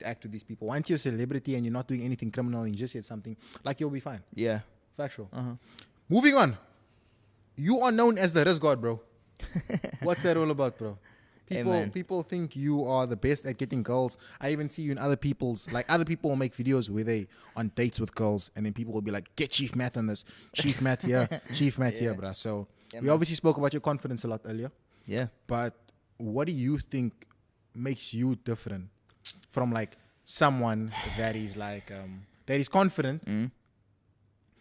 to act with these people. Once you're a celebrity and you're not doing anything criminal and you just said something, like, you'll be fine. Yeah. Factual. Uh-huh. Moving on. You are known as the RIZZ God, bro. What's that all about, bro? People think you are the best at getting girls. I even see you in other people's, like, other people will make videos where they on dates with girls, and then people will be like, get Chiefmatt on this, Chiefmatt here, Chiefmatt here, bro. So we obviously spoke about your confidence a lot earlier. Yeah. But what do you think makes you different from like someone that is like that is confident?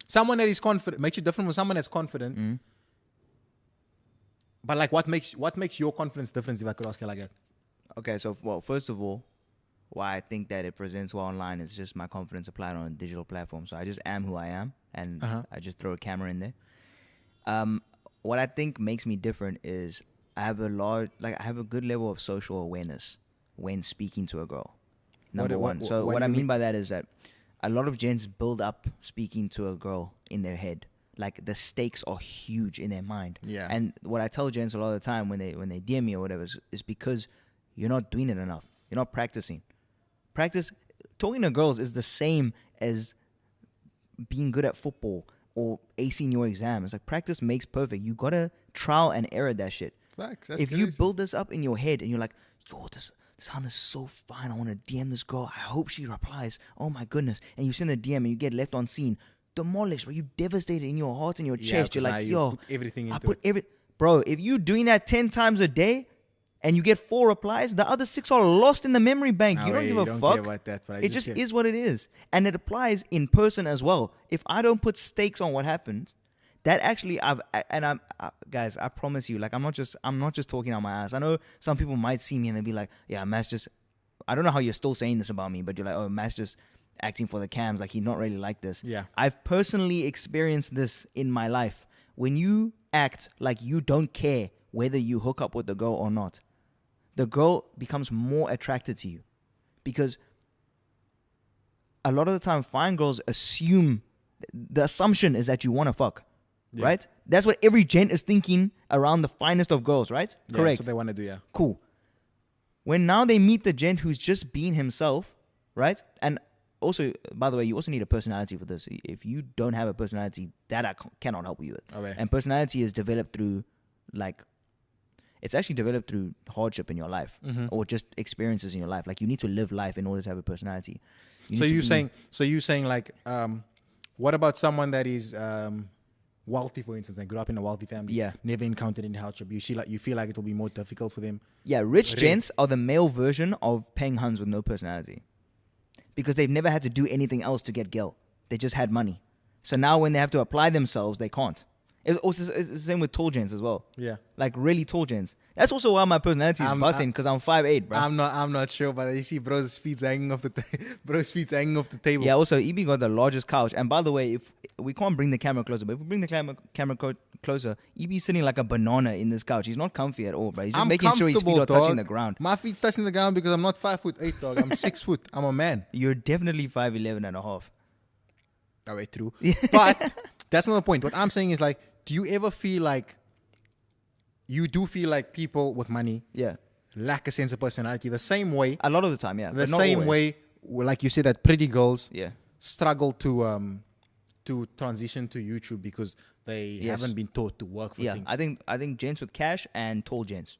Someone that is confident makes you different from someone that's confident. But like, what makes your confidence different, if I could ask you like that? Okay, so well, first of all, why I think that it presents well online is just my confidence applied on a digital platform. So I just am who I am, and I just throw a camera in there. What I think makes me different is I have a good level of social awareness when speaking to a girl. Number one. So what I mean by that is that a lot of gents build up speaking to a girl in their head. Like, the stakes are huge in their mind. Yeah. And what I tell gents a lot of the time when they DM me or whatever is because you're not doing it enough. You're not practicing. Talking to girls is the same as being good at football or acing your exam. It's like, practice makes perfect. You gotta trial and error that shit. Facts. If you build this up in your head and you're like, yo, this hunt is so fine. I want to DM this girl. I hope she replies. Oh my goodness. And you send a DM and you get left on scene. Demolished, bro. You devastated in your heart and your chest. You're like, yo, put everything into I put bro, if you doing that 10 times a day and you get 4 replies, the other 6 are lost in the memory bank. You don't give a fuck. Care about that, but it just is what it is. And it applies in person as well. If I don't put stakes on what happened, that actually guys, I promise you, like, I'm not just talking out my ass. I know some people might see me and they'll be like, yeah, Matt's just, I don't know how you're still saying this about me, but you're like, oh, Matt's just acting for the cams, like, he's not really like this. Yeah. I've personally experienced this in my life. When you act like you don't care whether you hook up with the girl or not, the girl becomes more attracted to you. Because a lot of the time, fine girls assume, the assumption is that you want to fuck. Yeah. Right? That's what every gent is thinking around the finest of girls, right? Yeah, correct. That's what they want to do, yeah. Cool. When now they meet the gent who's just being himself, right? And also, by the way, you also need a personality for this. If you don't have a personality, that I cannot help you with. Okay. And personality is developed through, like, it's actually developed through hardship in your life or just experiences in your life. Like, you need to live life in order to have a personality. So you're saying like, what about someone that is wealthy, for instance, they grew up in a wealthy family, never encountered any hardship? You feel like it'll be more difficult for them. Yeah, rich gents are the male version of peng huns with no personality. Because they've never had to do anything else to get girl. They just had money. So now when they have to apply themselves, they can't. It's the same with tall gents as well. Yeah. Like, really tall gents. That's also why my personality is busting, because I'm 5'8", bro. I'm not sure, but you see bro's feet's hanging off the table. Yeah, also, EB got the largest couch. And by the way, if we can't bring the camera closer, but if we bring the camera closer, EB's sitting like a banana in this couch. He's not comfy at all, bro. He's just making sure his feet are touching the ground. My feet's touching the ground because I'm not 5'8", dog. I'm 6 foot. I'm a man. You're definitely 5'11" and a half. Oh, wait, true. But that's not the point. What I'm saying is, like, do you ever feel like you do feel like people with money lack a sense of personality? The same way. A lot of the time, yeah. The same way, like you said, that pretty girls struggle to transition to YouTube because they haven't been taught to work for things. I think gents with cash and tall gents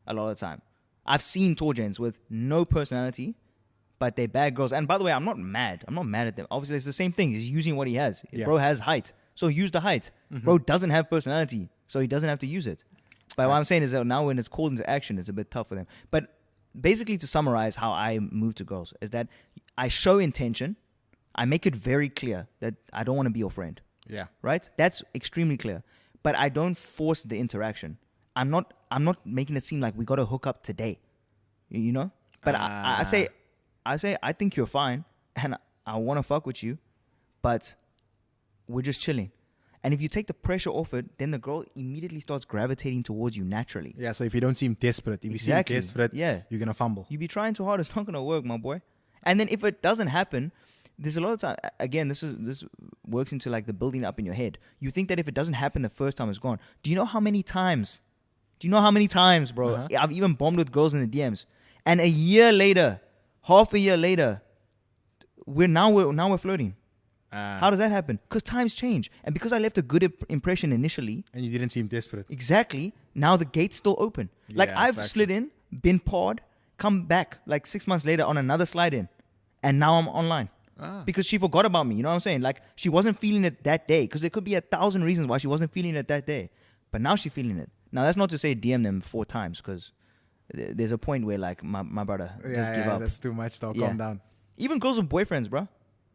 a lot of the time. I've seen tall gents with no personality, but they're bad girls. And by the way, I'm not mad. I'm not mad at them. Obviously, it's the same thing. He's using what he has. Bro has height. So use the height. Bro doesn't have personality, so he doesn't have to use it. But what I'm saying is that now when it's called into action, it's a bit tough for them. But basically, to summarize how I move to girls is that I show intention. I make it very clear that I don't want to be your friend. Yeah. Right? That's extremely clear. But I don't force the interaction. I'm not making it seem like we got to hook up today. You know? But I say I think you're fine and I want to fuck with you, but we're just chilling. And if you take the pressure off it, then the girl immediately starts gravitating towards you naturally. Yeah, so if you don't seem desperate, if you seem desperate, you're going to fumble. You be trying too hard, it's not going to work, my boy. And then if it doesn't happen, there's a lot of time, again, this works into like the building up in your head. You think that if it doesn't happen the first time, it's gone. Do you know how many times, bro? I've even bombed with girls in the DMs. And a year later, Half a year later, we're flirting. Ah. How does that happen? Because times change. And because I left a good impression initially. And you didn't seem desperate. Exactly. Now the gate's still open. Like I've slid in, been pawed, come back like 6 months later on another slide in. And now I'm online. Because she forgot about me. You know what I'm saying? Like she wasn't feeling it that day. Because there could be 1,000 reasons why she wasn't feeling it that day. But now she's feeling it. Now that's not to say DM them 4 times. Because there's a point where like my brother just give up. That's too much though. Calm down. Even girls with boyfriends, bro.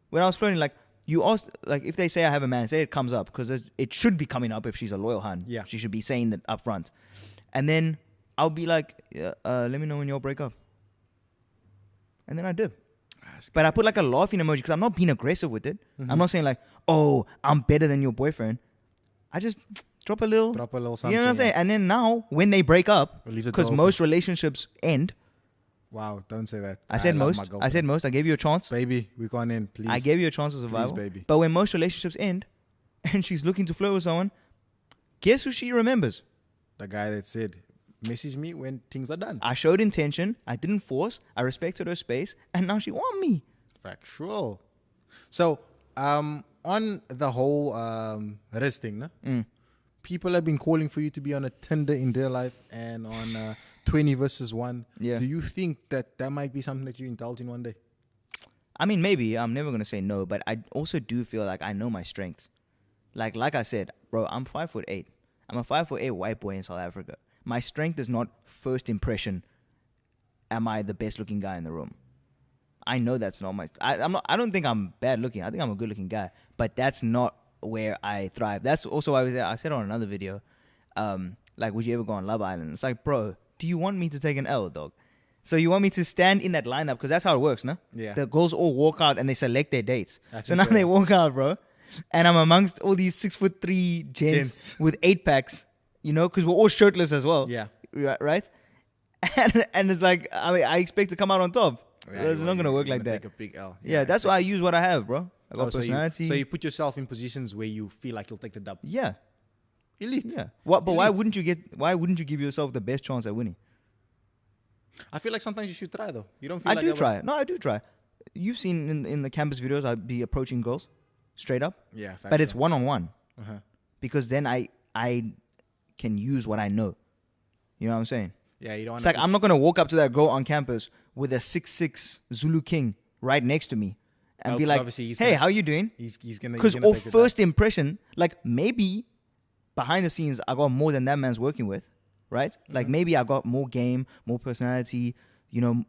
When I was flirting, like, you asked, like, if they say I have a man, say it comes up, because it should be coming up if she's a loyal hun. Yeah. She should be saying that up front. And then I'll be like, let me know when y'all break up. And then I do. But I put like a laughing emoji because I'm not being aggressive with it. Mm-hmm. I'm not saying like, oh, I'm better than your boyfriend. I just drop a little something. You know what I'm saying? And then now, when they break up, because most relationships end. Wow, don't say that. I said most. I gave you a chance. Baby, we gone in, please. I gave you a chance of survival. Please, baby. But when most relationships end and she's looking to flirt with someone, guess who she remembers? The guy that said, message me when things are done. I showed intention. I didn't force. I respected her space. And now she want me. Factual. So, on the whole RIZZ thing, people have been calling for you to be on a Tinder in real life and on 20 versus 1. Yeah. Do you think that might be something that you indulge in one day? I mean, maybe. I'm never going to say no, but I also do feel like I know my strengths. Like I said, bro, I'm 5'8". I'm a 5'8" white boy in South Africa. My strength is not first impression. Am I the best looking guy in the room? I know that's not my... I don't think I'm bad looking. I think I'm a good looking guy. But that's not where I thrive. That's also why I said on another video, like, would you ever go on Love Island? It's like, bro, do you want me to take an L, dog? So you want me to stand in that lineup? Because that's how it works, no? Yeah. The girls all walk out and they select their dates. So now they walk out, bro. And I'm amongst all these 6'3" gents with 8-packs, you know, because we're all shirtless as well. Yeah. Right? And it's like, I mean, I expect to come out on top. Yeah, it's not going to work like that. Take a big L. Yeah, that's why I use what I have, bro. I got personality. So you put yourself in positions where you feel like you'll take the dub. Yeah. Elite. Yeah. But why wouldn't you give yourself the best chance at winning? I feel like sometimes you should try though. You don't feel I like do try. No, I do try. You've seen in the campus videos I'd be approaching girls straight up. Yeah. But it's one-on-one. Uh-huh. Because then I can use what I know. You know what I'm saying? Yeah, you don't want It's like I'm not going to walk up to that girl on campus with a 6'6" Zulu King right next to me and be like, hey, how you doing? He's going to... Because off first impression, like maybe behind the scenes I got more than that man's working with, right? Mm-hmm. Like maybe I got more game, more personality, you know,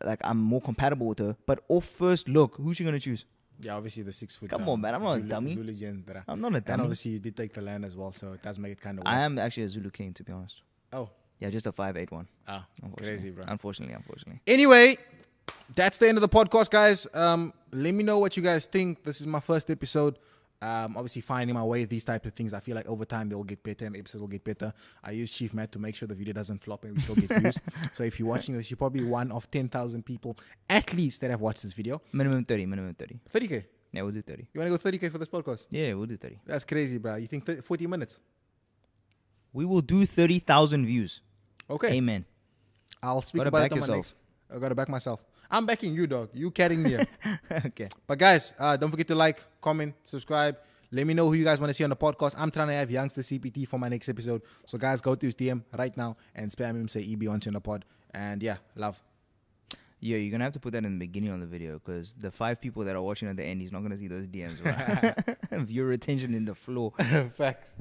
like I'm more compatible with her. But off first look, who's she going to choose? Yeah, obviously the 6 foot. Come on, man. I'm not a dummy. Zulu gender. I'm not a dummy. And obviously you did take the land as well, so it does make it kind of worse. I am actually a Zulu King, to be honest. Oh. Yeah, just a 5'8" one. Ah, crazy, bro. Unfortunately. Anyway, that's the end of the podcast, guys. Let me know what you guys think. This is my first episode. Obviously finding my way, these type of things. I feel like over time they'll get better and the episode will get better. I use Chiefmatt to make sure the video doesn't flop and we still get views. So if you're watching this, you're probably one of 10,000 people at least that have watched this video. Minimum 30. 30K? Yeah, we'll do 30. You want to go 30K for this podcast? Yeah, we'll do 30. That's crazy, bro. You think 40 minutes? We will do 30,000 views. Okay. Amen. I'll speak about it on my next. I gotta back myself. I'm backing you, dog. You carrying me. Okay. But guys, don't forget to like, comment, subscribe. Let me know who you guys want to see on the podcast. I'm trying to have Youngster CPT for my next episode. So guys, go to his DM right now and spam him, say EB wants you on the pod. And yeah, love. Yeah, you're going to have to put that in the beginning of the video because the 5 people that are watching at the end, he's not going to see those DMs. Right? Viewer retention in the floor. Facts.